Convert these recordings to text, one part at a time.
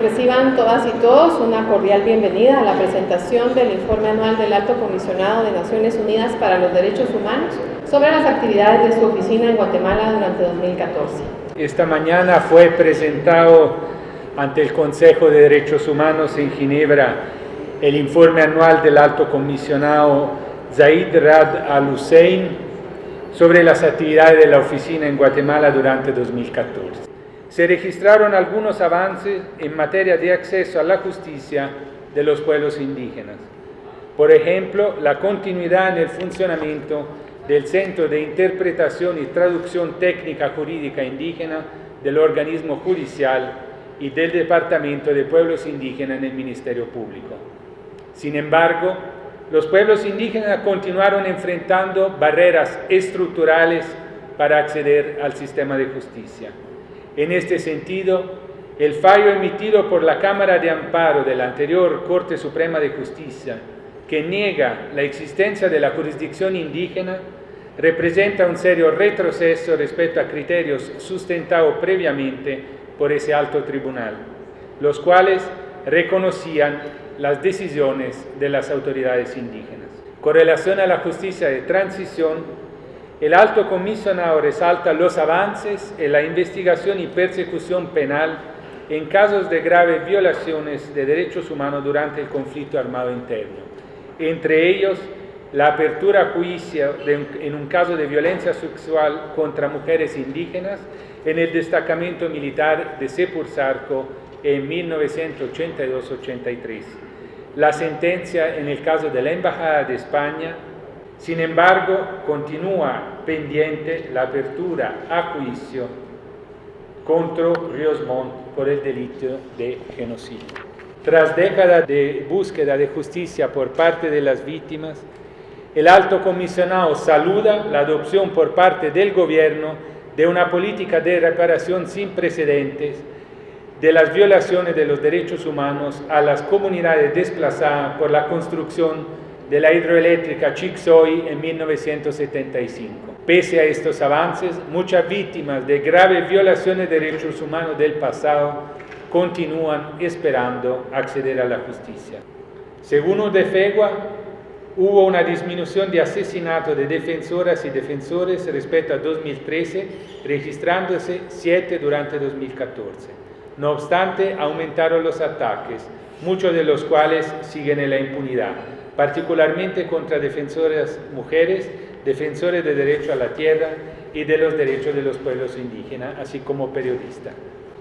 Reciban todas y todos una cordial bienvenida a la presentación del informe anual del Alto Comisionado de Naciones Unidas para los Derechos Humanos sobre las actividades de su oficina en Guatemala durante 2014. Esta mañana fue presentado ante el Consejo de Derechos Humanos en Ginebra el informe anual del Alto Comisionado Zeid Ra'ad Al-Hussein sobre las actividades de la oficina en Guatemala durante 2014. Se registraron algunos avances en materia de acceso a la justicia de los pueblos indígenas. Por ejemplo, la continuidad en el funcionamiento del Centro de Interpretación y Traducción Técnica Jurídica Indígena del organismo judicial y del Departamento de Pueblos Indígenas en el Ministerio Público. Sin embargo, los pueblos indígenas continuaron enfrentando barreras estructurales para acceder al sistema de justicia. En este sentido, el fallo emitido por la Cámara de Amparo de la anterior Corte Suprema de Justicia, que niega la existencia de la jurisdicción indígena, representa un serio retroceso respecto a criterios sustentados previamente por ese alto tribunal, los cuales reconocían las decisiones de las autoridades indígenas. Con relación a la justicia de transición, el Alto Comisionado resalta los avances en la investigación y persecución penal en casos de graves violaciones de derechos humanos durante el conflicto armado interno. Entre ellos, la apertura a juicio en un caso de violencia sexual contra mujeres indígenas en el destacamento militar de Sepursarco en 1982-83. La sentencia en el caso de la Embajada de España. Sin embargo, continúa pendiente la apertura a juicio contra Ríos Montt por el delito de genocidio. Tras décadas de búsqueda de justicia por parte de las víctimas, el Alto Comisionado saluda la adopción por parte del Gobierno de una política de reparación sin precedentes de las violaciones de los derechos humanos a las comunidades desplazadas por la construcción de la hidroeléctrica Chixoy en 1975. Pese a estos avances, muchas víctimas de graves violaciones de derechos humanos del pasado continúan esperando acceder a la justicia. Según UDFEGUA, hubo una disminución de asesinatos de defensoras y defensores respecto a 2013, registrándose 7 durante 2014. No obstante, aumentaron los ataques, muchos de los cuales siguen en la impunidad, particularmente contra defensoras mujeres, defensores de derecho a la tierra y de los derechos de los pueblos indígenas, así como periodistas.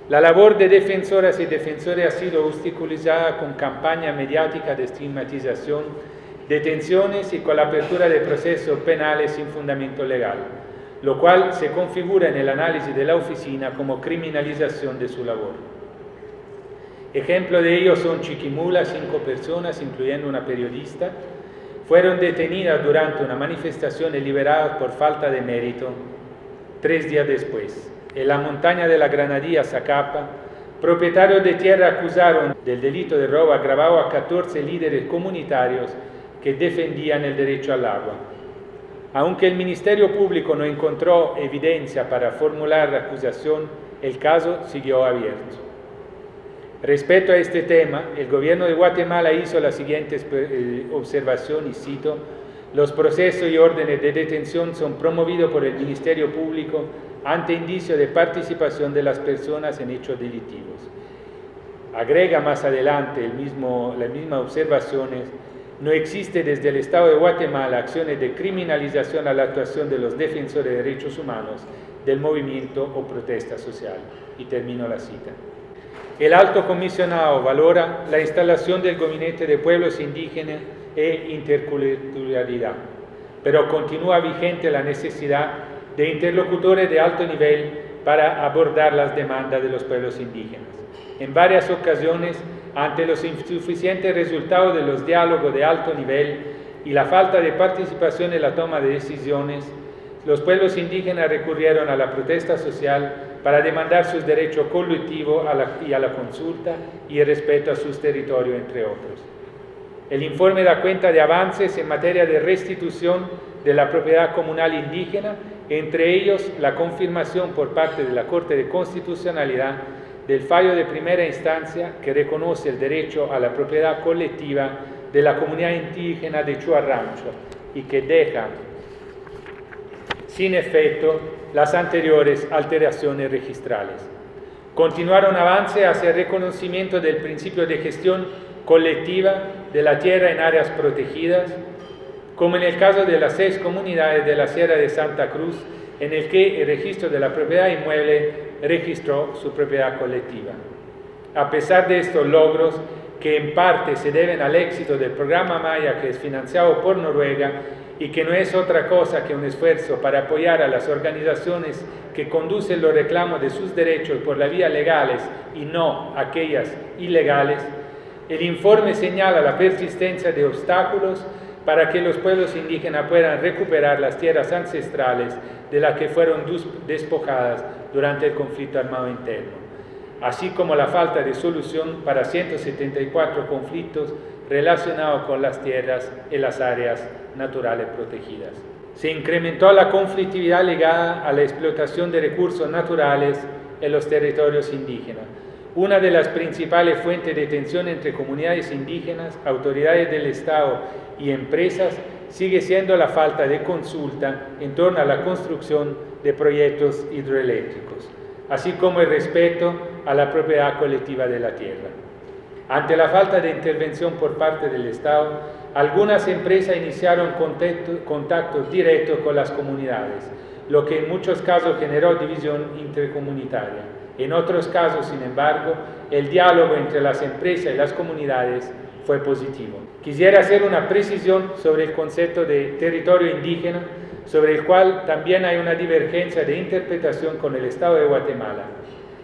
La labor de defensoras y defensores ha sido obstaculizada con campaña mediática de estigmatización, detenciones y con la apertura de procesos penales sin fundamento legal, lo cual se configura en el análisis de la oficina como criminalización de su labor. Ejemplo de ello son Chiquimula, 5 personas, incluyendo una periodista, fueron detenidas durante una manifestación y liberadas por falta de mérito 3 días después. En la montaña de la Granadilla, Zacapa, propietarios de tierra acusaron del delito de robo agravado a 14 líderes comunitarios que defendían el derecho al agua. Aunque el Ministerio Público no encontró evidencia para formular la acusación, el caso siguió abierto. Respecto a este tema, el gobierno de Guatemala hizo la siguiente observación, y cito: los procesos y órdenes de detención son promovidos por el Ministerio Público ante indicio de participación de las personas en hechos delictivos. Agrega más adelante las mismas observaciones: no existe desde el Estado de Guatemala acciones de criminalización a la actuación de los defensores de derechos humanos del movimiento o protesta social. Y termino la cita. El Alto Comisionado valora la instalación del Gabinete de Pueblos Indígenas e Interculturalidad, pero continúa vigente la necesidad de interlocutores de alto nivel para abordar las demandas de los pueblos indígenas. En varias ocasiones, ante los insuficientes resultados de los diálogos de alto nivel y la falta de participación en la toma de decisiones, los pueblos indígenas recurrieron a la protesta social para demandar sus derechos colectivos y a la consulta y el respeto a sus territorios, entre otros. El informe da cuenta de avances en materia de restitución de la propiedad comunal indígena, entre ellos la confirmación por parte de la Corte de Constitucionalidad del fallo de primera instancia que reconoce el derecho a la propiedad colectiva de la comunidad indígena de Chuarrancho y que deja sin efecto las anteriores alteraciones registrales. Continuaron avance hacia el reconocimiento del principio de gestión colectiva de la tierra en áreas protegidas, como en el caso de las 6 comunidades de la Sierra de Santa Cruz, en el que el registro de la propiedad inmueble registró su propiedad colectiva. A pesar de estos logros, que en parte se deben al éxito del programa Maya, que es financiado por Noruega y que no es otra cosa que un esfuerzo para apoyar a las organizaciones que conducen los reclamos de sus derechos por la vía legales y no aquellas ilegales, el informe señala la persistencia de obstáculos para que los pueblos indígenas puedan recuperar las tierras ancestrales de las que fueron despojadas durante el conflicto armado interno, así como la falta de solución para 174 conflictos relacionados con las tierras y las áreas naturales protegidas. Se incrementó la conflictividad ligada a la explotación de recursos naturales en los territorios indígenas. Una de las principales fuentes de tensión entre comunidades indígenas, autoridades del Estado y empresas sigue siendo la falta de consulta en torno a la construcción de proyectos hidroeléctricos, así como el respeto a la propiedad colectiva de la tierra. Ante la falta de intervención por parte del Estado, algunas empresas iniciaron contactos directos con las comunidades, lo que en muchos casos generó división intercomunitaria. En otros casos, sin embargo, el diálogo entre las empresas y las comunidades fue positivo. Quisiera hacer una precisión sobre el concepto de territorio indígena, sobre el cual también hay una divergencia de interpretación con el Estado de Guatemala.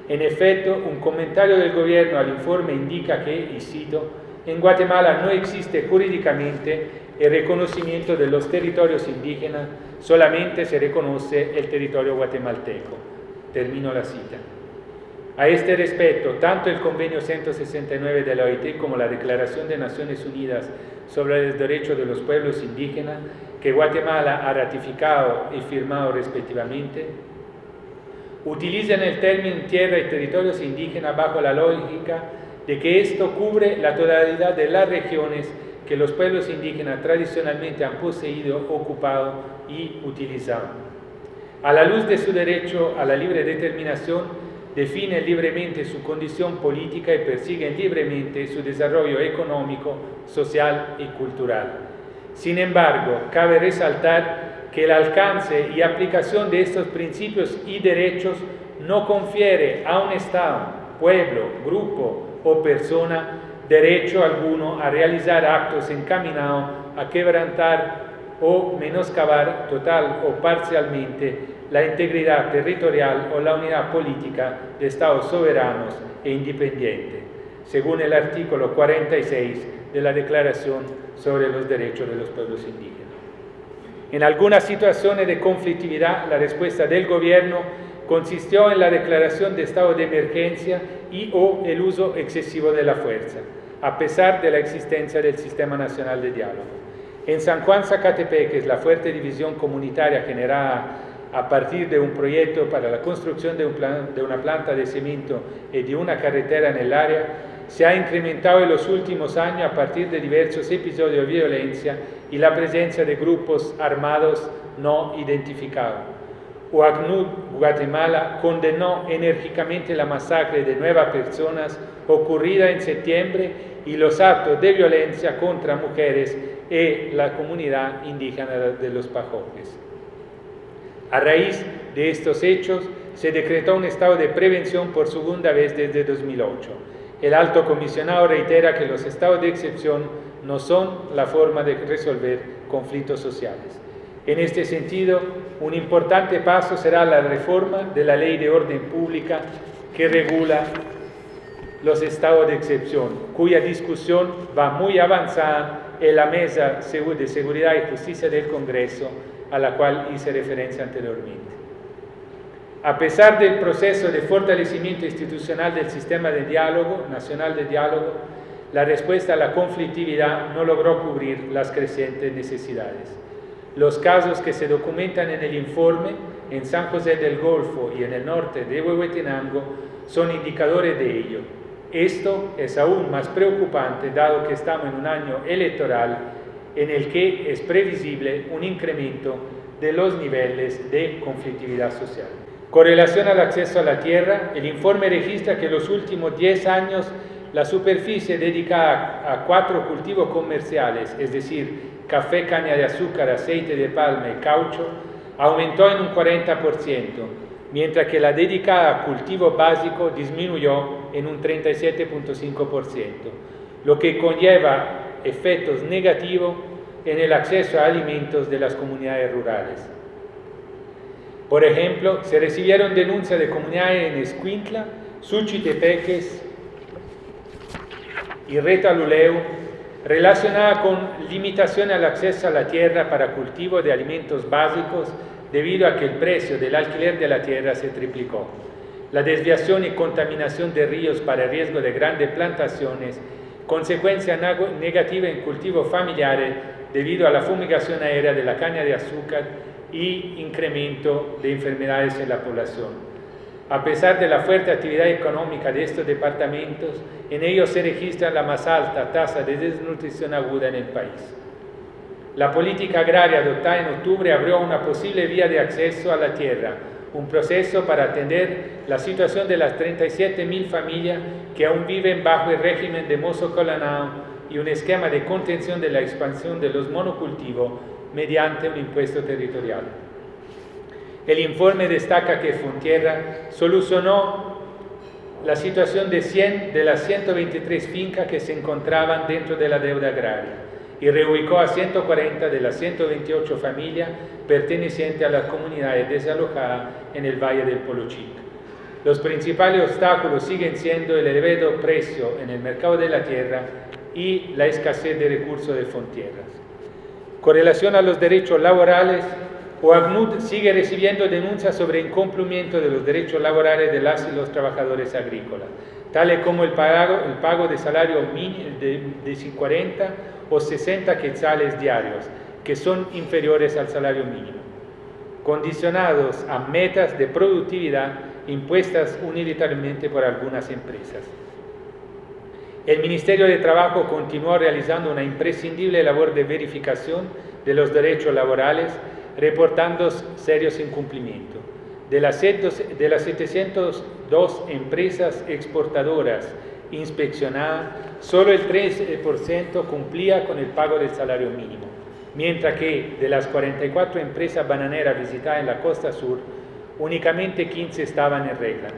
En efecto, un comentario del gobierno al informe indica que, y cito, en Guatemala no existe jurídicamente el reconocimiento de los territorios indígenas, solamente se reconoce el territorio guatemalteco. Termino la cita. A este respecto, tanto el Convenio 169 de la OIT como la Declaración de Naciones Unidas sobre los Derechos de los Pueblos Indígenas, que Guatemala ha ratificado y firmado respectivamente, utilizan el término tierra y territorios indígenas bajo la lógica de que esto cubre la totalidad de las regiones que los pueblos indígenas tradicionalmente han poseído, ocupado y utilizado. A la luz de su derecho a la libre determinación, definen libremente su condición política y persiguen libremente su desarrollo económico, social y cultural. Sin embargo, cabe resaltar que el alcance y aplicación de estos principios y derechos no confiere a un Estado, pueblo, grupo o persona derecho alguno a realizar actos encaminados a quebrantar o menoscabar total o parcialmente la integridad territorial o la unidad política de Estados soberanos e independientes, según el artículo 46 de la Declaración sobre los Derechos de los Pueblos Indígenas. En algunas situaciones de conflictividad, la respuesta del gobierno consistió en la declaración de estado de emergencia y o el uso excesivo de la fuerza, a pesar de la existencia del Sistema Nacional de Diálogo. En San Juan Zacatepeques, la fuerte división comunitaria generada a partir de un proyecto para la construcción de una planta de cemento y de una carretera en el área se ha incrementado en los últimos años a partir de diversos episodios de violencia y la presencia de grupos armados no identificados. UACNUR Guatemala condenó enérgicamente la masacre de 9 personas ocurrida en septiembre y los actos de violencia contra mujeres y la comunidad indígena de los Pajoques. A raíz de estos hechos, se decretó un estado de prevención por segunda vez desde 2008. El alto comisionado reitera que los estados de excepción no son la forma de resolver conflictos sociales. En este sentido, un importante paso será la reforma de la Ley de Orden Pública que regula los estados de excepción, cuya discusión va muy avanzada en la Mesa de Seguridad y Justicia del Congreso, a la cual hice referencia anteriormente. A pesar del proceso de fortalecimiento institucional del sistema de diálogo, nacional de diálogo, la respuesta a la conflictividad no logró cubrir las crecientes necesidades. Los casos que se documentan en el informe en San José del Golfo y en el norte de Huehuetenango son indicadores de ello. Esto es aún más preocupante dado que estamos en un año electoral en el que es previsible un incremento de los niveles de conflictividad social. Con relación al acceso a la tierra, el informe registra que en los últimos 10 años la superficie dedicada a 4 cultivos comerciales, es decir, café, caña de azúcar, aceite de palma y caucho, aumentó en un 40%, mientras que la dedicada a cultivo básico disminuyó en un 37.5%, lo que conlleva efectos negativos en el acceso a alimentos de las comunidades rurales. Por ejemplo, se recibieron denuncias de comunidades en Escuintla, Suchitepeques y Retaluleu relacionadas con limitación al acceso a la tierra para cultivo de alimentos básicos debido a que el precio del alquiler de la tierra se triplicó. La desviación y contaminación de ríos para el riesgo de grandes plantaciones, consecuencia negativa en cultivos familiares debido a la fumigación aérea de la caña de azúcar y incremento de enfermedades en la población. A pesar de la fuerte actividad económica de estos departamentos, en ellos se registra la más alta tasa de desnutrición aguda en el país. La política agraria adoptada en octubre abrió una posible vía de acceso a la tierra, un proceso para atender la situación de las 37.000 familias que aún viven bajo el régimen de Mozo Colonao y un esquema de contención de la expansión de los monocultivos mediante un impuesto territorial. El informe destaca que Fontierra solucionó la situación de las 123 fincas que se encontraban dentro de la deuda agraria y reubicó a 140 de las 128 familias pertenecientes a las comunidades desalojadas en el Valle del Polochic. Los principales obstáculos siguen siendo el elevado precio en el mercado de la tierra y la escasez de recursos de Fontierras. Con relación a los derechos laborales, OACNUD sigue recibiendo denuncias sobre incumplimiento de los derechos laborales de las y los trabajadores agrícolas, tales como el pago de salario mínimo de 40 o 60 quetzales diarios, que son inferiores al salario mínimo, condicionados a metas de productividad impuestas unilateralmente por algunas empresas. El Ministerio de Trabajo continuó realizando una imprescindible labor de verificación de los derechos laborales, reportando serios incumplimientos. De las 702 empresas exportadoras inspeccionadas, solo el 13% cumplía con el pago del salario mínimo, mientras que de las 44 empresas bananeras visitadas en la costa sur, únicamente 15 estaban en regla.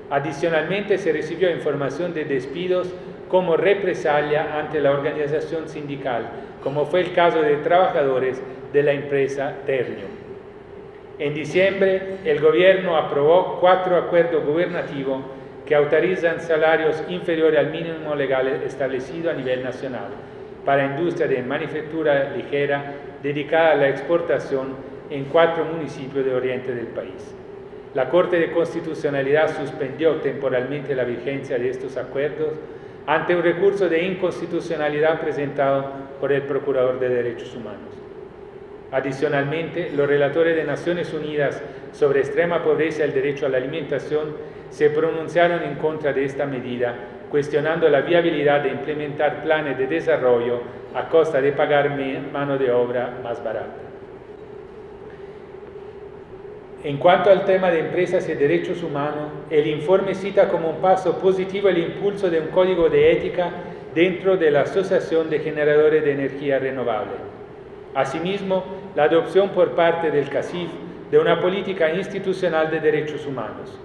Adicionalmente, se recibió información de despidos como represalia ante la organización sindical, como fue el caso de trabajadores de la empresa Ternium. En diciembre, el gobierno aprobó 4 acuerdos gubernativos que autorizan salarios inferiores al mínimo legal establecido a nivel nacional para industria de manufactura ligera dedicada a la exportación en 4 municipios de oriente del país. La Corte de Constitucionalidad suspendió temporalmente la vigencia de estos acuerdos ante un recurso de inconstitucionalidad presentado por el Procurador de Derechos Humanos. Adicionalmente, los relatores de Naciones Unidas sobre extrema pobreza y el derecho a la alimentación se pronunciaron en contra de esta medida, cuestionando la viabilidad de implementar planes de desarrollo a costa de pagar mano de obra más barata. En cuanto al tema de empresas y derechos humanos, el informe cita como un paso positivo el impulso de un código de ética dentro de la Asociación de Generadores de Energía Renovable. Asimismo, la adopción por parte del CACIF de una política institucional de derechos humanos.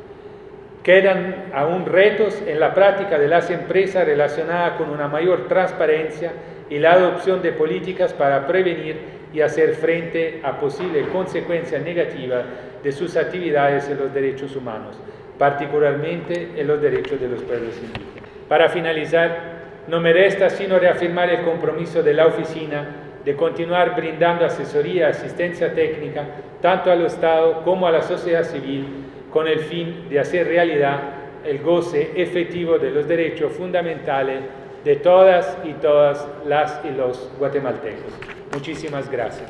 Quedan aún retos en la práctica de las empresas relacionadas con una mayor transparencia y la adopción de políticas para prevenir y hacer frente a posibles consecuencias negativas de sus actividades en los derechos humanos, particularmente en los derechos de los pueblos indígenas. Para finalizar, no me resta sino reafirmar el compromiso de la oficina de continuar brindando asesoría y asistencia técnica tanto al Estado como a la sociedad civil con el fin de hacer realidad el goce efectivo de los derechos fundamentales de todas y todas las y los guatemaltecos. Muchísimas gracias.